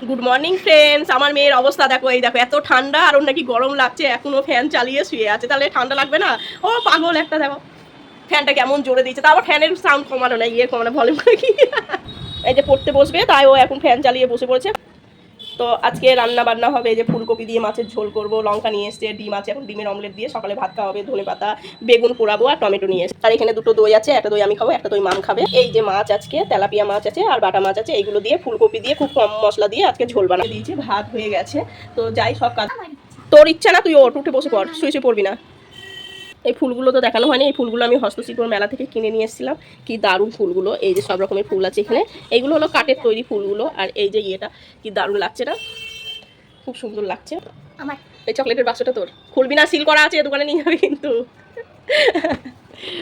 Good morning friends. আমার মেয়ের অবস্থা দেখো, এই দেখো এত ঠান্ডা আর ওর নাকি গরম লাগছে, এখনো ফ্যান চালিয়ে শুয়ে আছে। তাহলে ঠান্ডা লাগবে না? ও পাগল একটা, দেখো ফ্যানটা কেমন জোরে দিচ্ছে। তারপর ফ্যানের সাউন্ড কমানো না, ইয়ে কমানো, ভলিউম করে কি। এই যে পড়তে বসবে তাই ও এখন ফ্যান চালিয়ে বসে পড়েছে। তো আজকে রান্না বান্না হবে, এই যে ফুলকপি দিয়ে মাছের ঝোল করব, লঙ্কা নিয়ে এসছে, ডিম আছে, এখন ডিমের অমলেট দিয়ে সকালে ভাত খাওয়া হবে, ধনে পাতা বেগুন পোড়াবো আর টমেটো নিয়ে এসছে। আর এখানে দুটো দই আছে, একটা দই আমি খাবো, একটা দই মাম খাবে। এই যে মাছ আজকে তেলাপিয়া মাছ আছে আর বাটা মাছ আছে, এইগুলো দিয়ে ফুলকপি দিয়ে খুব কম মশলা দিয়ে আজকে ঝোল বানিয়ে দিয়েছি। ভাত হয়ে গেছে, তো যাই সব কাজ। তোর ইচ্ছা না তুই ওঠ, উঠে বসে পড়, শুয়ে পড়বি না। এই ফুলগুলো তো দেখানো হয়নি, এই ফুলগুলো আমি হস্তশিল্পর মেলা থেকে কিনে নিয়ে এসেছিলাম। কি দারুণ ফুলগুলো, এই যে সব রকমের ফুল আছে এখানে। এইগুলো হলো কাঠের তৈরি ফুলগুলো। আর এই যে ইয়েটা কি দারুণ লাগছে না, খুব সুন্দর লাগছে। আমার এই চকলেটের বাক্সটা তোর, খুলবি না, সিল করা আছে, দোকানে নিয়ে যাবে কিন্তু।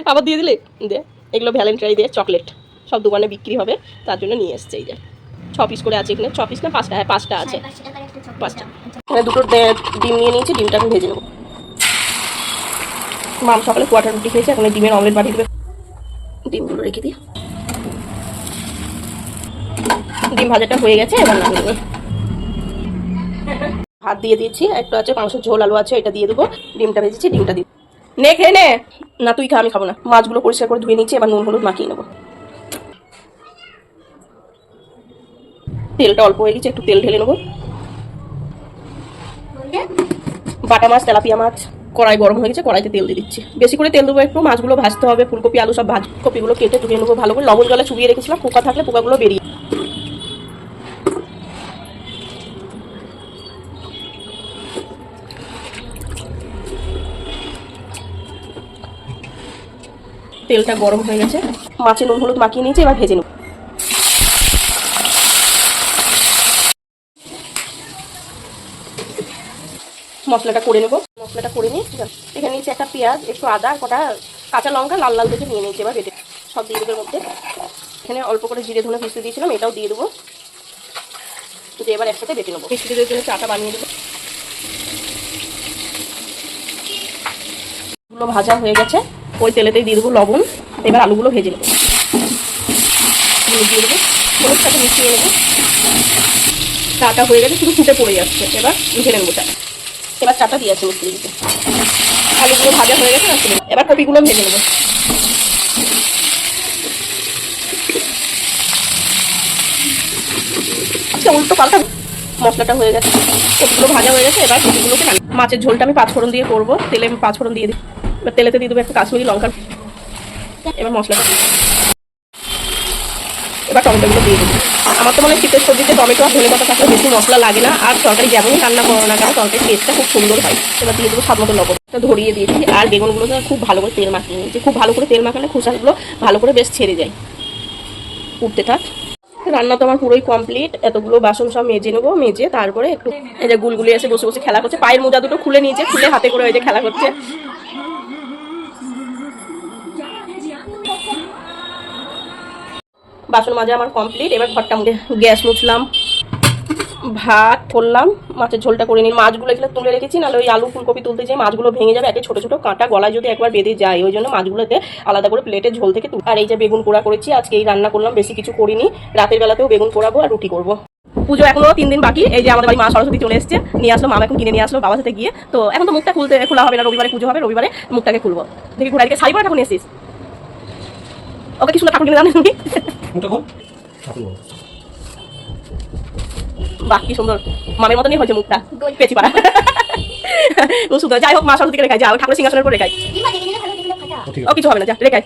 আবার দিয়ে দিলে দে, এগুলো ভ্যালেন্টাইন ডে চকলেট, সব দোকানে বিক্রি হবে, তার জন্য নিয়ে এসছে। এই যে 6 পিস করে আছে এখানে, 6 পিস না 5টা, হ্যাঁ 5টা আছে, 5টা। এখানে দুটো ডিম নিয়ে নিয়েছি, ডিমটা আমি ভেজে নেবো। মাম সকালে কোয়াটার রুটি খেয়েছে, এখন ডিমের অমলেট বানিয়ে দেবে। ডিমগুলো রেখে দিই। ডিম ভাজাটা হয়ে গেছে, এবার নামিয়ে দেবো। ভাত দিয়ে দিয়েছি, একটু আছে মাংসের ঝোল, আলু আছে, এটা দিয়ে দেবো। ডিমটা ভেজেছি, ডিমটা দিই। নে খেয়ে নে। না তুই খা, আমি খাবো না। মাছগুলো পরিষ্কার করে ধুয়ে নিচ্ছি, এবার নুন হলুদ মাখিয়ে নেবো। তেলটা অল্প হয়ে গেছে, একটু তেল ঢেলে নেবো। বাটা মাছ তেলাপিয়া মাছ কড়াই গরম হয়ে গেছে, কড়াইতে তেল দিয়ে দিচ্ছি। বেশি করে তেল দেবো একটু, মাছগুলো ভাজতে হবে। ফুলকপি আলু সব ভাজ, কপিগুলো কেটে ধুয়ে নেবো ভালো করে, লবণ জলে চুবিয়ে রেখেছিলাম, পোকা থাকলে পোকাগুলো বেরিয়ে। তেলটা গরম হয়ে গেছে, মাছে নুন হলুদ মাখিয়ে নিয়েছি, এবার ভেজে নেব। মশলাটা করে নেবো, মশলাটা করে নিই। এখানে নিয়েছি একটা পেঁয়াজ, একটু আদা, কটা কাঁচা লঙ্কা লাল লাল দেখে নিয়ে নিয়েছি। এবার বেটে সব দিয়ে দেবো মধ্যে। এখানে অল্প করে জিরে ধনে পিষে দিয়েছিলাম, এটাও দিয়ে দেবো। দিয়ে এবার একসাথে বেটে নেবো। মিষ্টিদের জন্য চাটা বানিয়ে দেবো। এগুলো ভাজা হয়ে গেছে, ওই তেলেতেই দিয়ে দেবো লবণ। এবার আলুগুলো ভেজে নেবো, দিয়ে দেবো, হলুদ সাথে মিশিয়ে নেবো। চাটা হয়ে গেছে, শুধু ফুটে পড়ে যাচ্ছে, এবার ঢেলে নেবো চাটা। এবার চাটা দিয়ে আছে মিষ্টি দিতে। আলুগুলো ভাজা হয়ে গেছে, এবার কপিগুলো ভেজে নেবো। আচ্ছা উল্টো পাল্টা। মশলাটা হয়ে গেছে, কপিগুলো ভাজা হয়ে গেছে, এবার কপিগুলোকে মাছের ঝোলটা আমি 5 ফোড়ন দিয়ে করবো। তেলে আমি 5 ফোড়ন দিয়ে দিই, এবার তেলেতে দিয়ে দেবো একটা কাশ্মীরি লঙ্কা। এবার মশলাটা, এবার টমেটোগুলো দিয়ে দেবো। আমার তো মনে হয় শীতের সবজিতে টমেটো আর ধনে পাতা থাকলে বেশি মশলা লাগে না, আর তরকারি যেমনই রান্না করো না কেন তরকারির টেস্টটা খুব সুন্দর হয়। এবার দিয়ে দেবো স্বাদ মতো লবণ, ধরিয়ে দিয়েছি। আর বেগুনগুলো খুব ভালো করে তেল মাখিয়ে নিয়েছি, খুব ভালো করে তেল মাখালে খোসাগুলো ভালো করে বেশ ছেড়ে যায়। উঠতে থাক। রান্না তো আমার পুরোই কমপ্লিট। এতগুলো বাসন সব মেজে নেবো, মেজে তারপরে একটু এই যে গুলগুলি এসে বসে বসে খেলা করছে, পায়ের মোজা দুটো খুলে নিয়েছে, খুলে হাতে করে ওই যে খেলা করছে। বাসন মাজা আমার কমপ্লিট, এবার ঘরটা মুছে গ্যাস মুছলাম, ভাত করলাম, মাছের ঝোলটা করে নিই। মাছগুলো এগুলো তুলে রেখেছি, নাহলে ওই আলু ফুলকপি তুলতে যাই মাছগুলো ভেঙে যাবে, একে ছোটো ছোটো কাঁটা গলায় যদি একবার বেঁধে যায়, ওই জন্য মাছগুলোতে আলাদা করে প্লেটের ঝোল থেকে তুল। আর এই যে বেগুন পোড়া করেছি, আজকে এই রান্না করলাম, বেশি কিছু করিনি। রাতের বেলাতেও বেগুন পোড়াবো আর রুটি করবো। পুজো এখনো 3 দিন বাকি। এই যে আমাদের বাড়ি মা সরস্বতী চলে এসছে, নিয়ে আসলো, মামা এখন কিনে নিয়ে আসলো বাবার সাথে গিয়ে। তো এখন তো মুখটা খোলা হবে না, রবিবারে পুজো হবে, রবিবারে মুখটাকে খুলবো। দেখি ঘোড়া দিকে শাড়ি পরে ঠাকুর নিয়ে এসছিস, ওকে কি সুন্দর ঠাকুর কিনে জানেন তুমি? বাহ কি সুন্দর, মামের মতনই হয়েছে মুখটা, পেঁচি পাড়া। ও সুন্দর। যাই হোক, মা সরস্বতীকে রেখায়, যাও ঠাকুরের সিংহাসনের উপর রেখায়। ও কিছু হবে না, যা রেখায়।